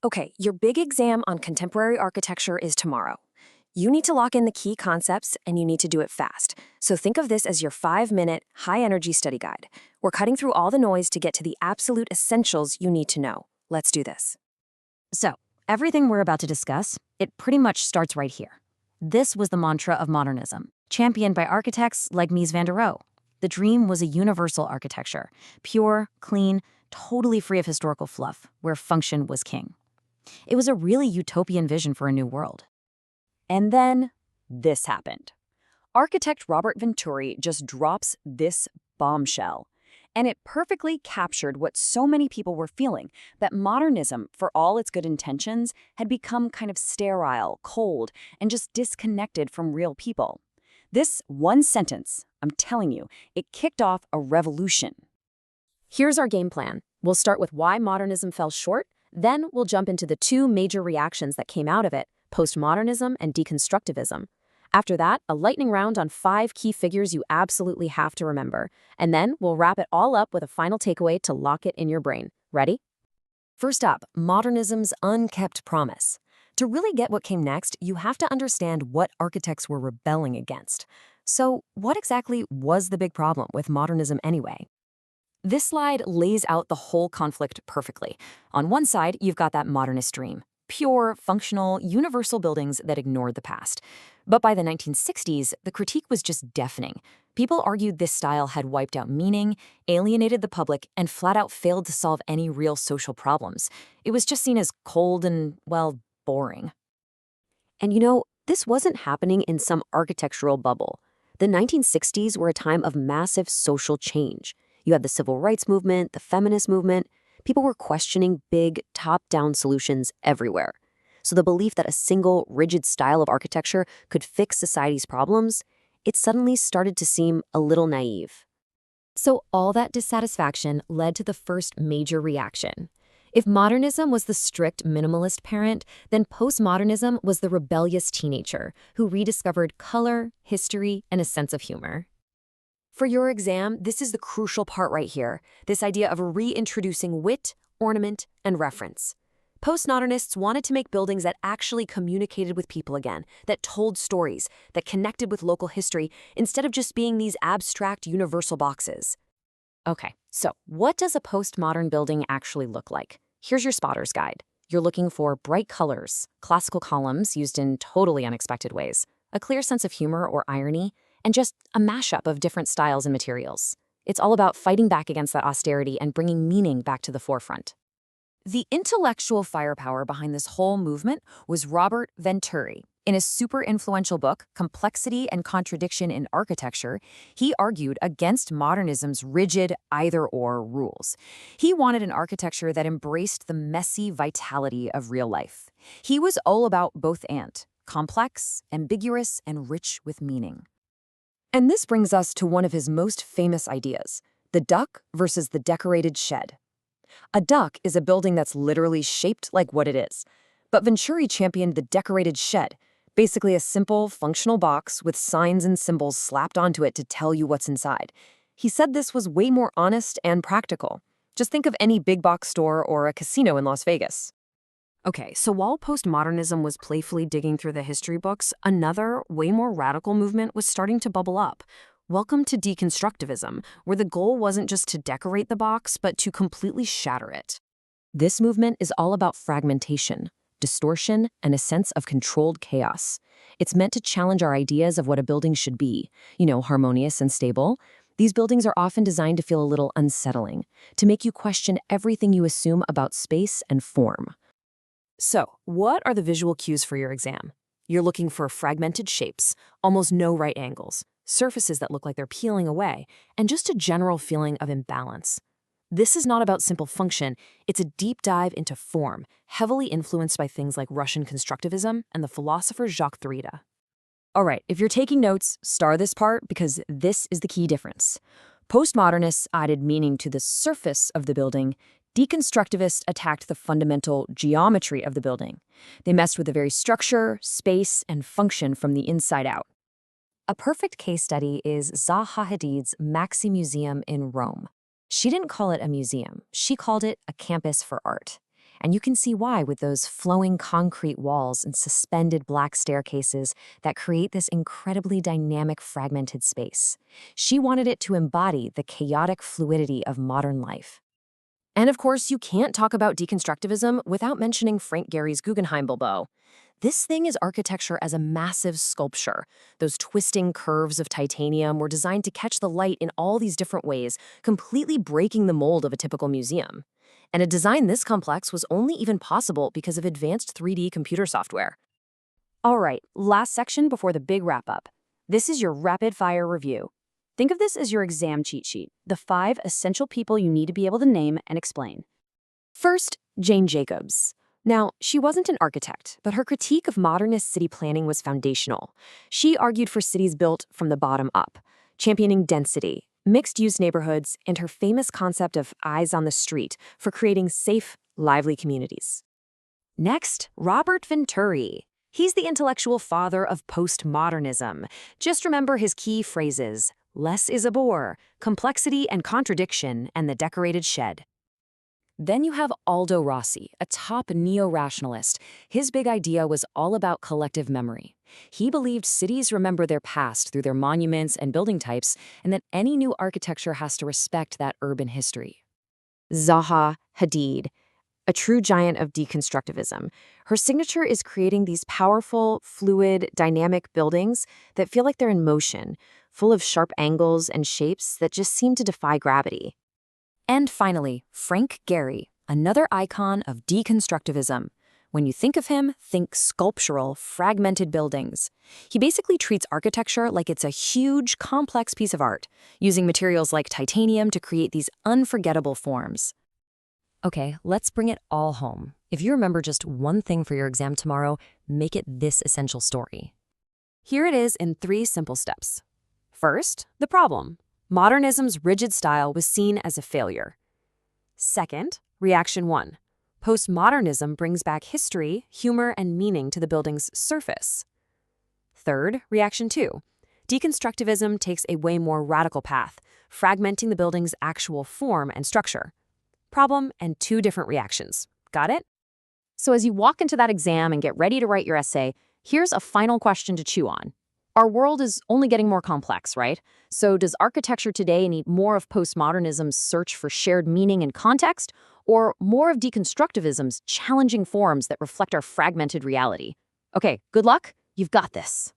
Okay, your big exam on contemporary architecture is tomorrow. You need to lock in the key concepts and you need to do it fast. So think of this as your 5-minute, high energy study guide. We're cutting through all the noise to get to the absolute essentials you need to know. Let's do this. So, everything we're about to discuss, it pretty much starts right here. This was the mantra of modernism, championed by architects like Mies van der Rohe. The dream was a universal architecture, pure, clean, totally free of historical fluff, where function was king. It was a really utopian vision for a new world. And then this happened. Architect Robert Venturi just drops this bombshell. And it perfectly captured what so many people were feeling, that modernism, for all its good intentions, had become kind of sterile, cold, and just disconnected from real people. This one sentence, I'm telling you, it kicked off a revolution. Here's our game plan. We'll start with why modernism fell short, then we'll jump into the two major reactions that came out of it, postmodernism and deconstructivism. After that, a lightning round on 5 key figures you absolutely have to remember. And then we'll wrap it all up with a final takeaway to lock it in your brain. Ready? First up, modernism's unkept promise. To really get what came next, you have to understand what architects were rebelling against. So, what exactly was the big problem with modernism anyway? This slide lays out the whole conflict perfectly. On one side, you've got that modernist dream. Pure, functional, universal buildings that ignored the past. But by the 1960s, the critique was just deafening. People argued this style had wiped out meaning, alienated the public, and flat out failed to solve any real social problems. It was just seen as cold and, well, boring. And this wasn't happening in some architectural bubble. The 1960s were a time of massive social change. You had the civil rights movement, the feminist movement. People were questioning big, top-down solutions everywhere. So the belief that a single, rigid style of architecture could fix society's problems, it suddenly started to seem a little naive. So all that dissatisfaction led to the first major reaction. If modernism was the strict minimalist parent, then postmodernism was the rebellious teenager who rediscovered color, history, and a sense of humor. For your exam, this is the crucial part right here, this idea of reintroducing wit, ornament, and reference. Postmodernists wanted to make buildings that actually communicated with people again, that told stories, that connected with local history, instead of just being these abstract universal boxes. Okay, so what does a postmodern building actually look like? Here's your spotter's guide. You're looking for bright colors, classical columns used in totally unexpected ways, a clear sense of humor or irony, and just a mashup of different styles and materials. It's all about fighting back against that austerity and bringing meaning back to the forefront. The intellectual firepower behind this whole movement was Robert Venturi. In his super influential book, Complexity and Contradiction in Architecture, he argued against modernism's rigid either-or rules. He wanted an architecture that embraced the messy vitality of real life. He was all about both and, complex, ambiguous, and rich with meaning. And this brings us to one of his most famous ideas, the duck versus the decorated shed. A duck is a building that's literally shaped like what it is. But Venturi championed the decorated shed, basically a simple, functional box with signs and symbols slapped onto it to tell you what's inside. He said this was way more honest and practical. Just think of any big box store or a casino in Las Vegas. Okay, so while postmodernism was playfully digging through the history books, another, way more radical movement was starting to bubble up. Welcome to deconstructivism, where the goal wasn't just to decorate the box, but to completely shatter it. This movement is all about fragmentation, distortion, and a sense of controlled chaos. It's meant to challenge our ideas of what a building should be, harmonious and stable. These buildings are often designed to feel a little unsettling, to make you question everything you assume about space and form. So, what are the visual cues for your exam? You're looking for fragmented shapes, almost no right angles, surfaces that look like they're peeling away, and just a general feeling of imbalance. This is not about simple function, it's a deep dive into form, heavily influenced by things like Russian constructivism and the philosopher Jacques Derrida. All right, if you're taking notes, star this part because this is the key difference. Postmodernists added meaning to the surface of the building. Deconstructivists attacked the fundamental geometry of the building. They messed with the very structure, space, and function from the inside out. A perfect case study is Zaha Hadid's Maxi Museum in Rome. She didn't call it a museum, she called it a campus for art. And you can see why with those flowing concrete walls and suspended black staircases that create this incredibly dynamic, fragmented space. She wanted it to embody the chaotic fluidity of modern life. And of course, you can't talk about deconstructivism without mentioning Frank Gehry's Guggenheim Bilbao. This thing is architecture as a massive sculpture. Those twisting curves of titanium were designed to catch the light in all these different ways, completely breaking the mold of a typical museum. And a design this complex was only even possible because of advanced 3D computer software. All right, last section before the big wrap-up. This is your rapid-fire review. Think of this as your exam cheat sheet, the 5 essential people you need to be able to name and explain. First, Jane Jacobs. Now, she wasn't an architect, but her critique of modernist city planning was foundational. She argued for cities built from the bottom up, championing density, mixed-use neighborhoods, and her famous concept of eyes on the street for creating safe, lively communities. Next, Robert Venturi. He's the intellectual father of postmodernism. Just remember his key phrases: less is a bore, complexity and contradiction, and the decorated shed. Then you have Aldo Rossi, a top neo-rationalist. His big idea was all about collective memory. He believed cities remember their past through their monuments and building types, and that any new architecture has to respect that urban history. Zaha Hadid, a true giant of deconstructivism. Her signature is creating these powerful, fluid, dynamic buildings that feel like they're in motion, full of sharp angles and shapes that just seem to defy gravity. And finally, Frank Gehry, another icon of deconstructivism. When you think of him, think sculptural, fragmented buildings. He basically treats architecture like it's a huge, complex piece of art, using materials like titanium to create these unforgettable forms. Okay, let's bring it all home. If you remember just one thing for your exam tomorrow, make it this essential story. Here it is in 3 simple steps. First, the problem. Modernism's rigid style was seen as a failure. Second, reaction 1. Postmodernism brings back history, humor, and meaning to the building's surface. Third, reaction 2. Deconstructivism takes a way more radical path, fragmenting the building's actual form and structure. Problem and 2 different reactions. Got it? So as you walk into that exam and get ready to write your essay, here's a final question to chew on. Our world is only getting more complex, right? So does architecture today need more of postmodernism's search for shared meaning and context, or more of deconstructivism's challenging forms that reflect our fragmented reality? Okay, good luck. You've got this.